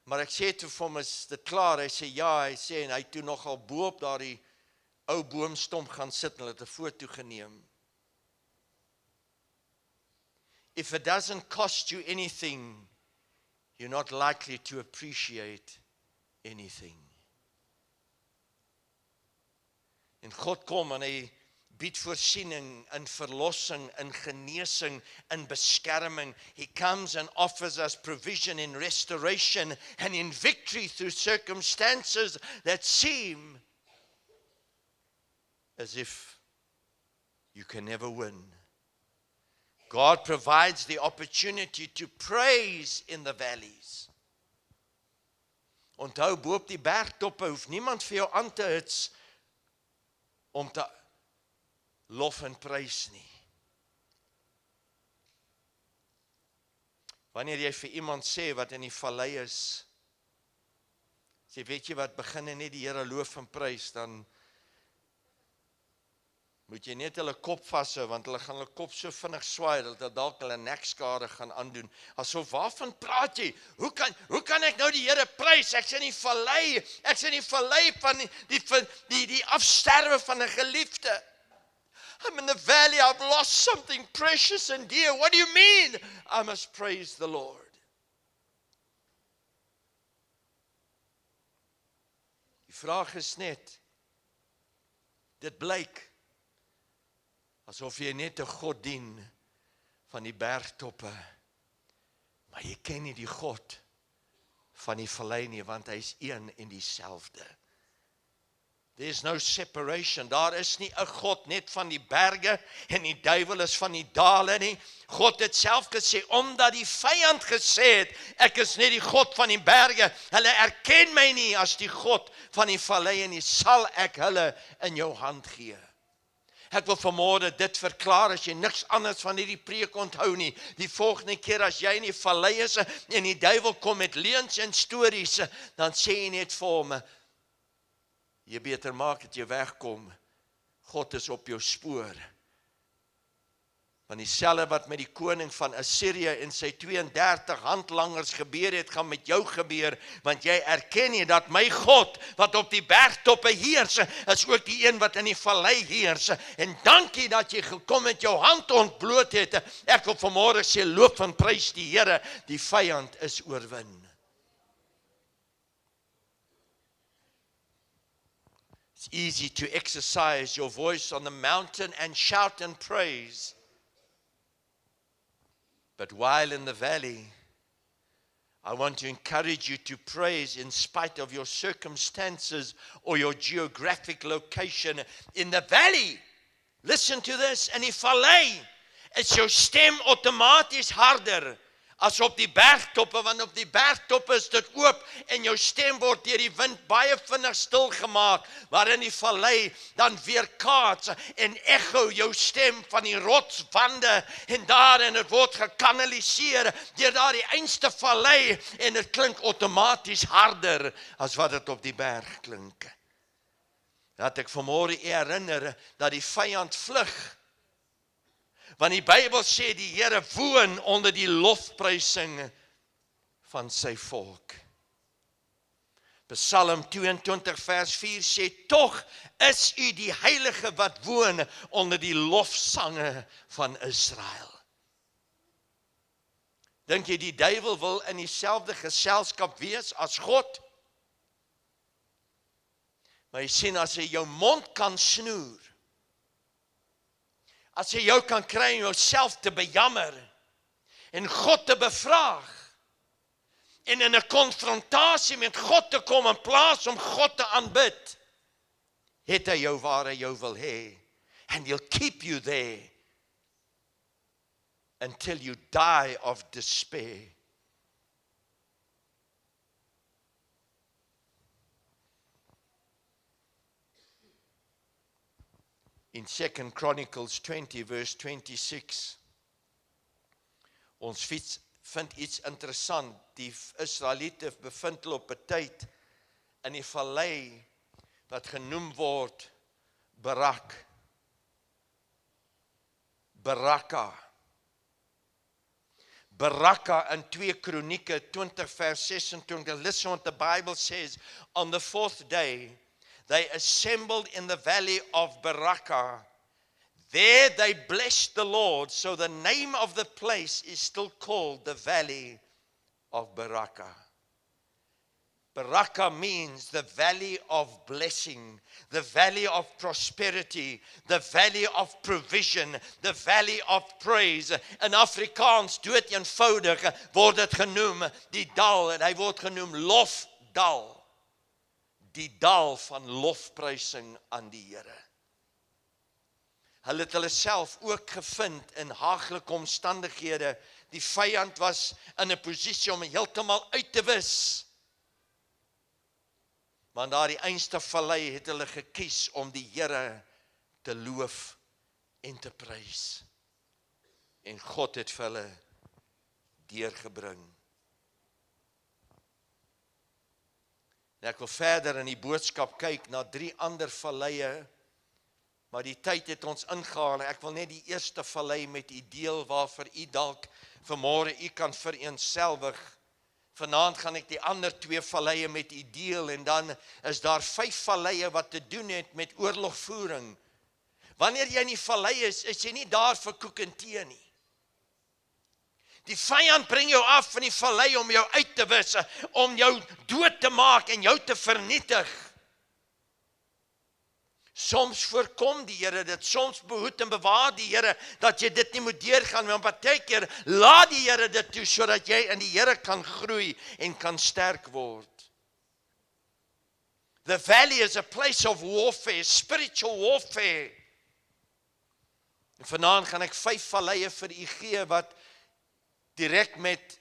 C: Maar ek sê toe vir hom, is dit klaar? Hy sê ja, hy sê, en hy het toe nogal bo op daardie ou boomstomp gaan sit en hulle het 'n foto geneem. If it doesn't cost you anything, you're not likely to appreciate anything. En God kom en hy bied voorsiening in verlossing, in genesing, in beskerming. He comes and offers us provision in restoration and in victory through circumstances that seem as if you can never win. God provides the opportunity to praise in the valleys. Onthou, bo op die bergtoppe hoef niemand vir jou aan te hits om te lof en prys nie. Wanneer jy vir iemand sê wat in die vallei is, sê, weet jy wat, begin net die Here loof en prys, dan moet jy net hulle kop vashou, want hulle gaan hulle kop so vinnig swaai, dat hulle dalk hulle nekskade gaan aandoen. Asof, waarvan praat jy? Hoe kan ek nou die Here prys? Ek's in die vallei van die afsterwe van 'n geliefde. I'm in the valley, I've lost something precious and dear. What do you mean? I must praise the Lord. Die vraag is net, dit blyk asof jy net 'n God dien van die bergtoppe, maar jy ken nie die God van die vallei nie, want hy is een en dieselfde. There's no separation. Daar is nie 'n God net van die berge en die duiwel is van die dale nie. God het self gesê, omdat die vyand gesê het, ek is net die God van die berge, hulle erken my nie as die God van die vallei nie, sal ek hulle in jou hand gee. Ek wil vanmôre dit verklaar, as jy niks anders van hierdie preek onthou nie, die volgende keer as jy in die vallei is en die duiwel kom met leuns en stories, dan sê jy net vir hom, jy beter maak dat jy wegkom, God is op jou spoor. Want dieselfde wat met die koning van Assirië en sy 32 handlangers gebeur het, gaan met jou gebeur, want jy erken nie dat my God, wat op die bergtoppe heers, is ook die een wat in die vallei heers. En dankie dat jy gekom het, jou hand ontbloot het. Ek wil vanmôre sê, loop en prys die Here, die vyand is oorwin. It's easy to exercise your voice on the mountain and shout and praise. But while in the valley, I want to encourage you to praise in spite of your circumstances or your geographic location. In the valley, listen to this, in die vallei is jou stem outomaties harder as op die bergtoppe, want op die bergtoppe is dit oop en jou stem word deur die wind baie vinnig stil gemaak, maar in die vallei dan weerkaats en echo jou stem van die rotswande en daarin het word gekanaliseer deur daardie einste vallei en dit klink outomaties harder as wat dit op die berg klink. Dat ek vanmôre herinner dat die vyand vlug. Want die Bybel sê die Here woon onder die lofprysing van sy volk. Psalm 22 vers 4 sê, tog is u die heilige wat woon onder die lofsange van Israel. Dink jy die duiwel wil in dieselfde geselskap wees as God? Maar jy sien, as hy jou mond kan snoer, as jy jou kan kry om jouself te bejammer en God te bevraag en in 'n konfrontasie met God te kom in plaas om God te aanbid, het hy jou waar hy jou wil hê. And he'll keep you there until you die of despair. In 2 Chronicles 20 verse 26, ons vind iets interessant. Die Israeliete bevind hulle op 'n tyd in die vallei wat genoem word Baraka. Baraka in 2 Kronieke 20 vers 26. Listen what the Bible says. On the 4th day, they assembled in the valley of Baraka. There they blessed the Lord. So the name of the place is still called the valley of Baraka. Baraka means the valley of blessing, the valley of prosperity, the valley of provision, the valley of praise. In Afrikaans, dood eenvoudig, word dit genoem die dal, en hy word genoem lofdal. Die dal van lofprysing aan die Here. Hulle het hulle self ook gevind in haaglike omstandighede. Die vyand was in 'n posisie om heeltemal uit te wis. Maar daar die einste vallei het hulle gekies om die Here te loof en te prys. En God het vir hulle deurgebring. En ek wil verder in die boodskap kyk na 3 ander valleie, maar die tyd het ons ingehaal. Ek wil net die eerste vallei met u deel waarvoor u dalk vanmôre u kan vereenselwig. Vanaand gaan ek die ander 2 valleie met u deel en dan is daar 5 valleie wat te doen het met oorlogvoering. Wanneer jy in die vallei is jy nie daar vir koek en tee nie. Die vyand bring jou af van die vallei om jou uit te wis, om jou dood te maak en jou te vernietig. Soms voorkom die Here dit, soms behoed en bewaar die Here dat jy dit nie moet deurgaan, maar partykeer laat die Here dit toe sodat jy in die Here kan groei en kan sterk word. The valley is a place of warfare, spiritual warfare. En vanaand gaan ek 5 valleie vir u gee wat direk met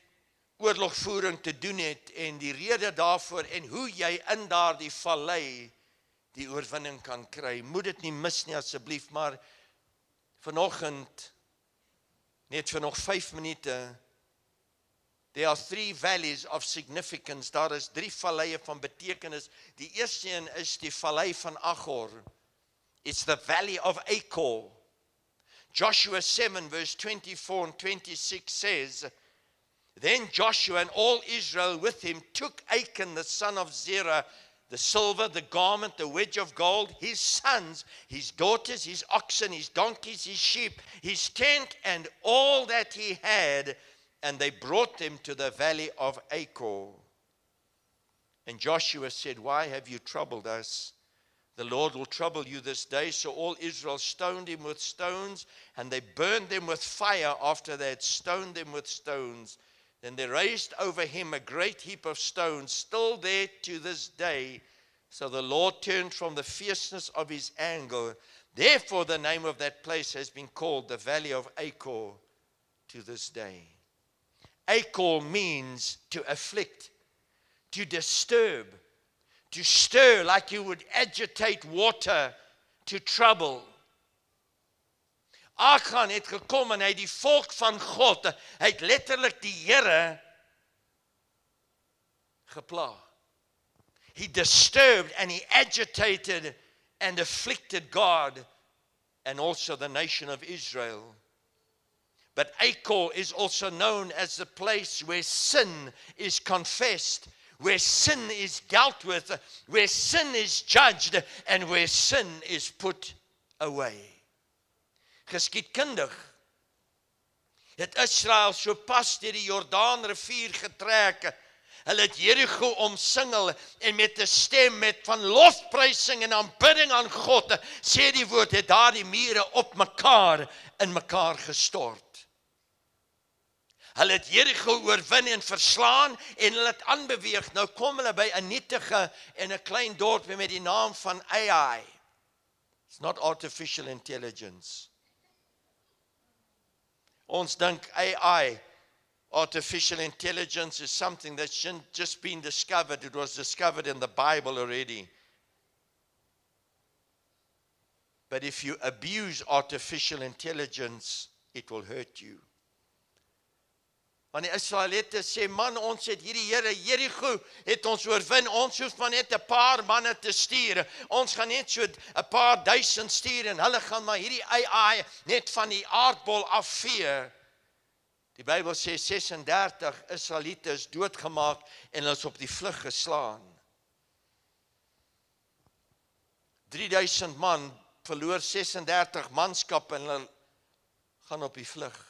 C: oorlogvoering te doen het en die rede daarvoor en hoe jy in daardie vallei die oorwinning kan kry. Moet dit nie mis nie asseblief, maar vanoggend, net vir nog 5 minute, there are 3 valleys of significance. Daar is 3 valleie van betekenis. Die eerste een is die vallei van Achor. It's the valley of Achor. Joshua 7 verse 24 and 26 says, Then Joshua and all Israel with him took Achan the son of Zerah, the silver, the garment, the wedge of gold, his sons, his daughters, his oxen, his donkeys, his sheep, his tent, and all that he had, and they brought them to the valley of Achor. And Joshua said, Why have you troubled us? The Lord will trouble you this day. So all Israel stoned him with stones, and they burned them with fire after they had stoned them with stones. Then they raised over him a great heap of stones, still there to this day. So the Lord turned from the fierceness of his anger. Therefore the name of that place has been called the Valley of Achor to this day. Achor means to afflict, to disturb, to stir like you would agitate water, to trouble. Achan het gekom en hy die volk van God, hy het letterlik die Here gepla. He disturbed and he agitated and afflicted God and also the nation of Israel. But Achor is also known as the place where sin is confessed, where sin is dealt with, where sin is judged, and where sin is put away. Geskiedkundig het Israel so pas deur die Jordaan rivier getrek. Hulle het Jericho omsingel en met 'n stem met van lofprysing en aanbidding aan God, sê die woord, het daardie mure op mekaar in mekaar gestort. Hulle het Jericho oorwin en verslaan en hulle het aanbeweeg. Nou kom hulle by 'n nietige en 'n klein dorpie met die naam van Ai. It's not artificial intelligence. Ons dink AI, artificial intelligence, is something that's just been discovered. It was discovered in the Bible already. But if you abuse artificial intelligence, it will hurt you. Want die Israeliete sê, man, ons het hierdie Here, Jericho het ons oorwin, ons hoef maar net 'n paar manne te stuur, ons gaan net so 'n paar duisend stuur, en hulle gaan maar hierdie AI net van die aardbol afvee. Die Bybel sê 36 Israeliete is doodgemaak en hulle is op die vlug geslaan. 3000 man verloor 36 manskap en hulle gaan op die vlug.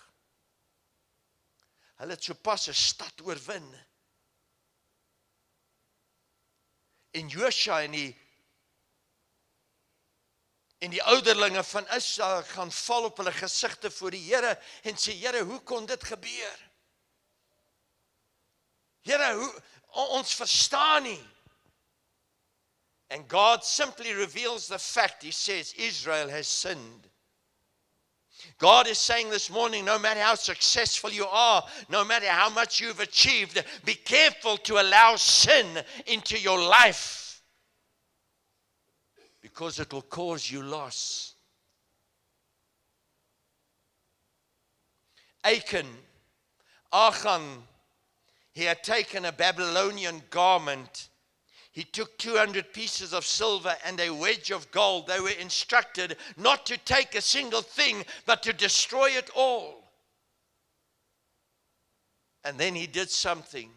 C: Hulle het sopas 'n stad oorwin. En Josua en die ouderlinge van Israel gaan val op hulle gesigte voor die Here en sê, Here, hoe kon dit gebeur? Here, ons verstaan nie. And God simply reveals the fact. He says, Israel has sinned. God is saying this morning, no matter how successful you are, no matter how much you've achieved, be careful to allow sin into your life, because it will cause you loss. Achan, he had taken a Babylonian garment. He took 200 pieces of silver and a wedge of gold. They were instructed not to take a single thing, but to destroy it all. And then he did something.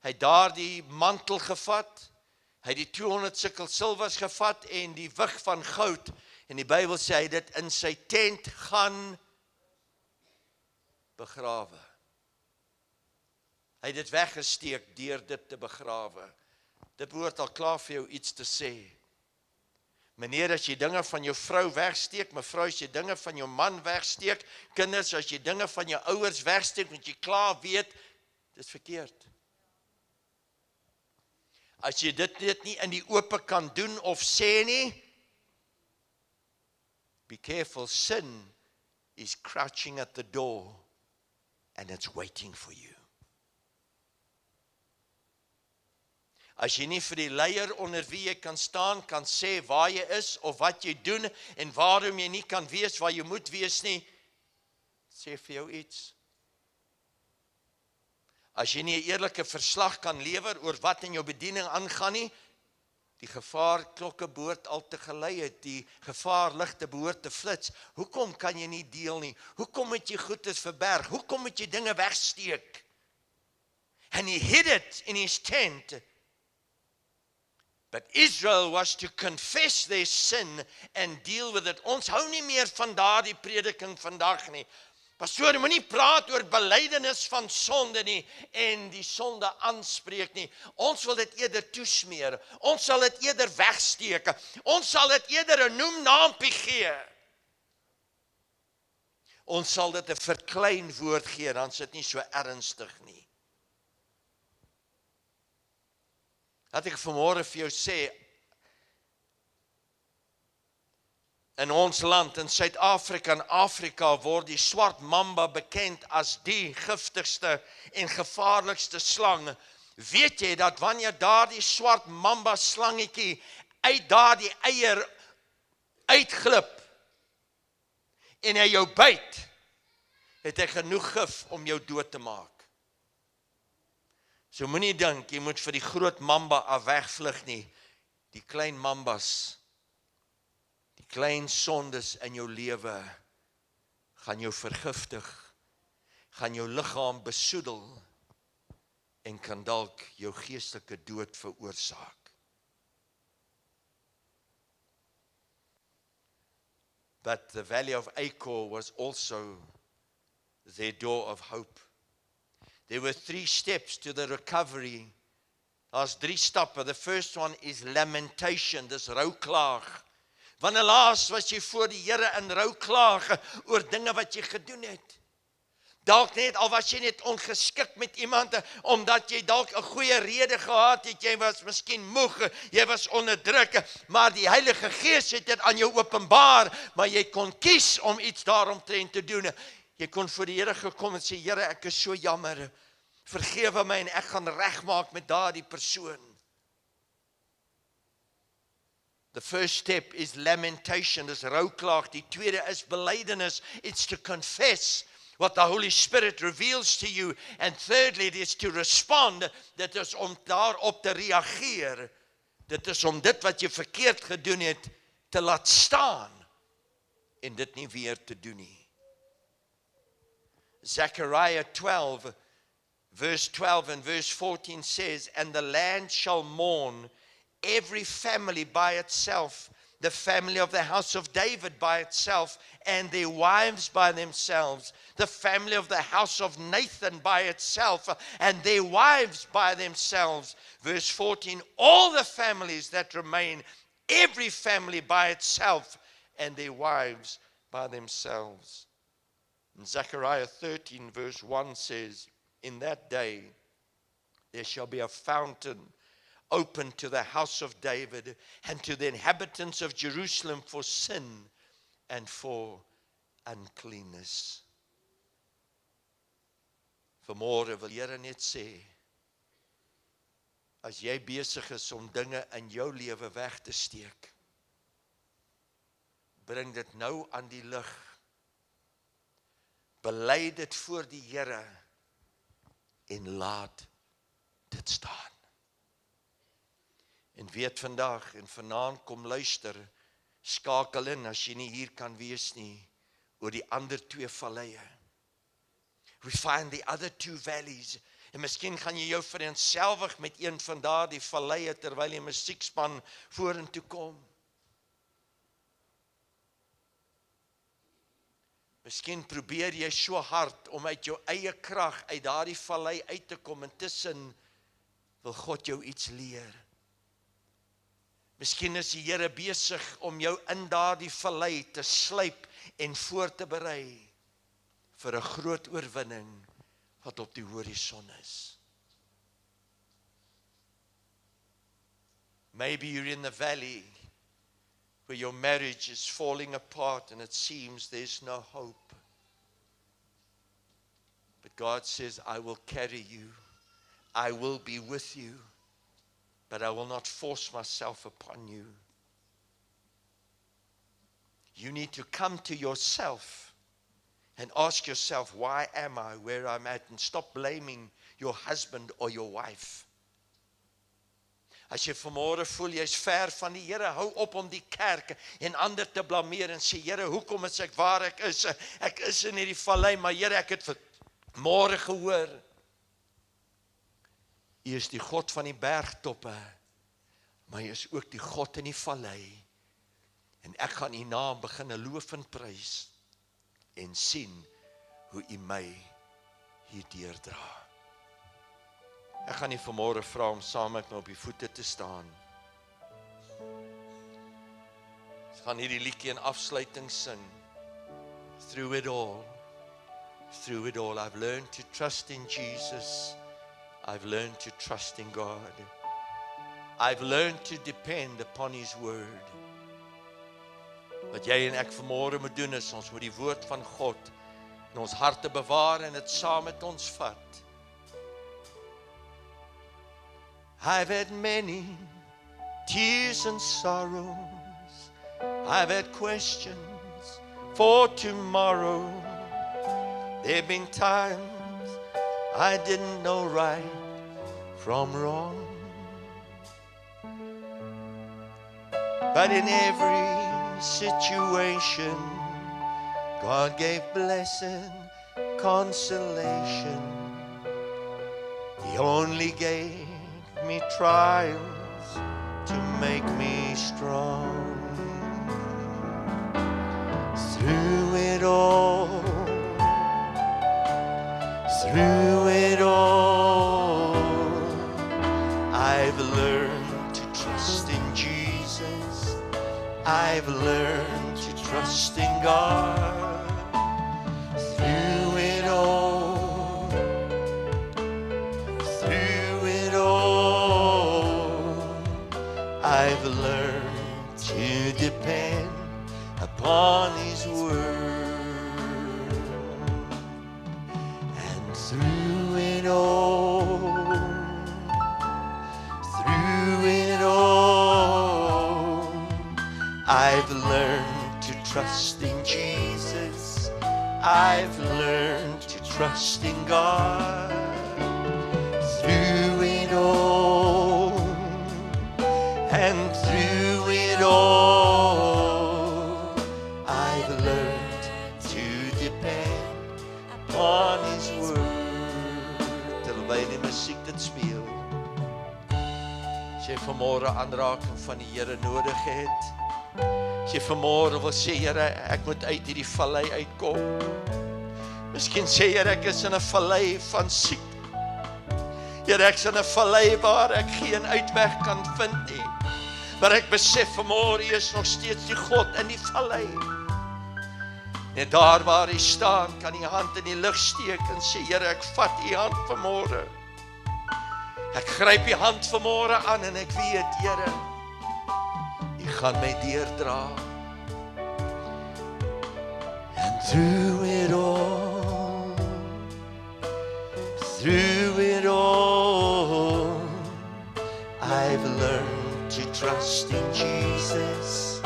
C: Hy het daardie mantel gevat, hy het die 200 sikkel silwers gevat en die wig van goud, en die Bybel sê hy dit in sy tent gaan begrawe. Hy het dit weggesteek deur dit te begrawe. Dit behoort al klaar vir jou iets te sê. Meneer, as jy dinge van jou vrou wegsteek, mevrou, as jy dinge van jou man wegsteek, kinders, as jy dinge van jou ouers wegsteek, want jy klaar weet, dit is verkeerd. As jy dit nie in die ope kan doen of sê nie, be careful, sin is crouching at the door and it's waiting for you. As jy nie vir die leier onder wie jy kan staan, kan sê waar jy is of wat jy doen en waarom jy nie kan wees waar jy moet wees nie, sê vir jou iets. As jy nie 'n eerlike verslag kan lewer oor wat in jou bediening aangaan nie, die gevaarklokke behoort al te gelei het, die gevaarligte behoort te flits. Hoekom kan jy nie deel nie? Hoekom moet jy goedes verberg? Hoekom moet jy dinge wegsteek? And he hid it in his tent. But Israel was to confess their sin and deal with it. Ons hou nie meer van daardie prediking vandag nie. Pastoor, moenie praat oor belydenis van sonde nie en die sonde aanspreek nie. Ons wil dit eerder toesmeer. Ons sal dit eerder wegsteek. Ons sal dit eerder 'n noemnaampie gee. Ons sal dit 'n verklein woord gee, dan is dit nie so ernstig nie. Laat ek vanmôre vir jou sê, in ons land, in Suid-Afrika en Afrika, word die swart mamba bekend as die giftigste en gevaarlikste slang. Weet jy dat wanneer daardie swart mamba slangetjie uit daardie eier uitglip en hy jou byt, het hy genoeg gif om jou dood te maak. So moenie dink, jy moet vir die groot mamba af wegvlug nie. Die klein mambas, die klein sondes in jou lewe, gaan jou vergiftig, gaan jou liggaam besoedel, en kan dalk jou geestelike dood veroorsaak. But the valley of Achor was also their door of hope. There were 3 steps to the recovery. Daar's 3 stappe. The first one is lamentation, dis rouklaag. Wanneer laas was jy voor die Here in rouklaag oor dinge wat jy gedoen het? Dalk net, al was jy net ongeskik met iemand, omdat jy dalk 'n goeie rede gehad het, jy was miskien moeg, jy was onderdruk, maar die Heilige Gees het dit aan jou openbaar, maar jy kon kies om iets daaromtrent te doen. Jy kon voor die Here gekom en sê, Here, ek is so jammer, vergewe my en ek gaan regmaak met daardie persoon. The first step is lamentation, dis rouklaag. Die tweede is belydenis, it's to confess what the Holy Spirit reveals to you. And thirdly, it is to respond, dit is om daarop te reageer. Dit is om dit wat jy verkeerd gedoen het, te laat staan, en dit nie weer te doen nie. Zechariah 12, verse 12 and verse 14 says, and the land shall mourn, every family by itself, the family of the house of David by itself, and their wives by themselves, the family of the house of Nathan by itself, and their wives by themselves. Verse 14, all the families that remain, every family by itself, and their wives by themselves. And Zechariah 13, verse 1 says, in that day there shall be a fountain open to the house of David and to the inhabitants of Jerusalem for sin and for uncleanness. Vanmôre wil Here net sê, as jy besig is om dinge in jou lewe weg te steek, bring dit nou aan die lig. Bely dit voor die Here en laat dit staan. En weet vandag en vanaand kom luister, skakel in as jy nie hier kan wees nie, oor die ander twee valleie. We find the other two valleys. En miskien gaan jy jou vereenselwig met een van daardie valleie terwyl die musiekspan vorentoe kom. Miskien probeer jy so hard om uit jou eie krag uit daardie vallei uit te kom. Intussen wil God jou iets leer. Miskien is die Here besig om jou in daardie vallei te slyp en voor te berei vir 'n groot oorwinning wat op die horison is. Maybe you're in the valley where your marriage is falling apart and it seems there's no hope. But God says, I will carry you. I will be with you. But I will not force myself upon you. You need to come to yourself and ask yourself, why am I where I'm at? And stop blaming your husband or your wife. As jy vanmôre voel jy's ver van die Here, hou op om die kerk en ander te blameer en sê, Here, hoekom is ek waar ek is? Ek is in hierdie vallei, maar Here, ek het vanmôre gehoor. U is die God van die bergtoppe, maar u is ook die God in die vallei. En ek gaan u naam begin loof en prys en sien hoe u my hier deurdra. Ek gaan nie vanmôre vra om saam met my op die voete te staan. Ons gaan hierdie liedjie in afsluiting sing. Through it all, I've learned to trust in Jesus. I've learned to trust in God. I've learned to depend upon His word. Wat jy en ek vanmôre moet doen is, ons moet die woord van God in ons harte bewaar en dit saam met ons vat. I've had many tears and sorrows. I've had questions for tomorrow. There have been times I didn't know right from wrong. But in every situation, God gave blessing, consolation. He only gave me trials to make me strong. Through it all, I've learned to trust in Jesus. I've learned to trust in God. Through it all, I've learned to depend upon His word. And through it all, I've learned to trust in Jesus. I've learned to trust in God. Through it all, and through it all, I've learned to depend upon vanmôre aanraking van die Here nodig het. As jy vanmôre wil sê, Here, ek moet uit hierdie vallei uitkom. Miskien sê Here, ek is in 'n vallei van siekte. Here, ek is in 'n vallei waar ek geen uitweg kan vind nie. Maar ek besef vanmôre, U is nog steeds die God in die vallei. Net daar waar U staan, kan U hand in die lug steek en sê, Here, ek vat U hand vanmôre. Ek gryp U hand vanmôre aan en ek weet, Here, U gaan my deurdra. And through it all, I've learned to trust in Jesus.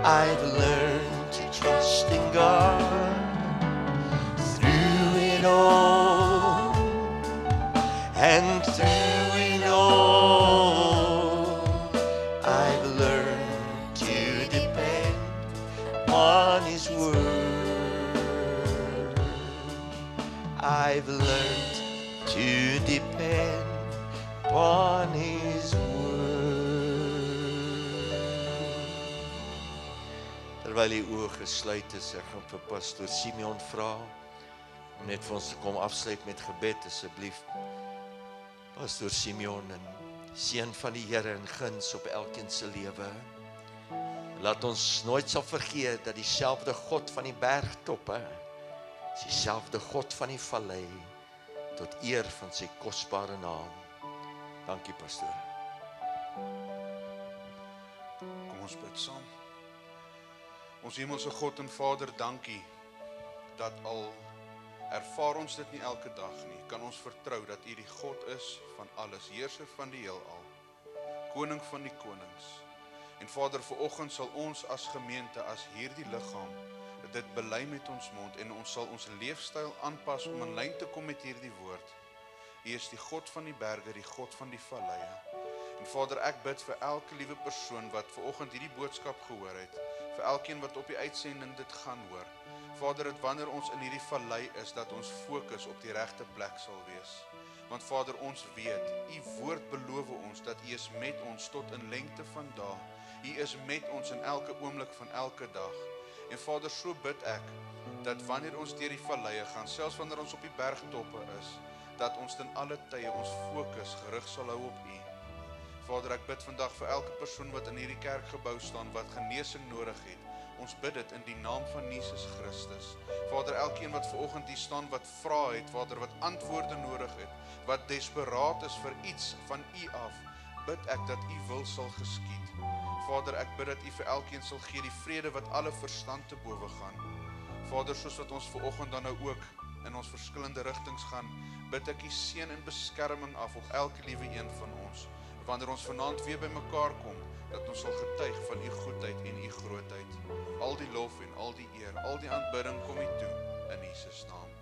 C: I've learned to trust in God. Through it all, and through it all, I've learned to depend on His word. I've learned to depend on His word. Terwyl die oë gesluit is, ek gaan vir Pastor Simeon vra om net vir ons te kom afsluit met gebed, asseblief. Pastor Simeon, en seën van die Here en guns op elkeen se lewe. Laat ons nooit sal vergeet dat dieselfde God van die bergtoppe is dieselfde God van die vallei, tot eer van sy kosbare naam. Dankie, pastoor.
D: Kom ons bid saam. Ons hemelse God en Vader, dankie dat al ervaar ons dit nie elke dag nie, kan ons vertrou dat U die God is van alles, heerser van die heelal, koning van die konings. En Vader, vanoggend sal ons as gemeente, as hierdie liggaam, dit bely met ons mond en ons sal ons leefstyl aanpas om in lyn te kom met hierdie woord. U is die God van die berge, die God van die valleie. En Vader, ek bid vir elke liewe persoon wat vanoggend hierdie boodskap gehoor het, vir elkeen wat op die uitsending dit gaan hoor. Vader, dat wanneer ons in hierdie vallei is, dat ons fokus op die regte plek sal wees. Want Vader, ons weet, U woord beloof ons dat U is met ons tot in lengte van dae. U is met ons in elke oomblik van elke dag. En Vader, so bid ek, dat wanneer ons deur die valleie gaan, selfs wanneer ons op die bergtoppe is, dat ons ten alle tye ons fokus gerig sal hou op U. Vader, ek bid vandag vir elke persoon wat in hierdie kerkgebou staan, wat genesing nodig het. Ons bid dit in die naam van Jesus Christus. Vader, elkeen wat vanoggend hier staan, wat vra het, Vader, wat antwoorde nodig het, wat desperaat is vir iets van U af, bid ek dat U wil sal geskied. Vader, ek bid dat U vir elkeen sal gee die vrede wat alle verstand te bowe gaan. Vader, soos wat ons vanoggend dan nou ook in ons verskillende rigtings gaan, bid ek U seën en beskerming af op elke liewe een van ons. Wanneer ons vanaand weer by mekaar kom, dat ons sal getuig van U goedheid en U grootheid. Al die lof en al die eer, al die aanbidding kom U toe in Jesus naam.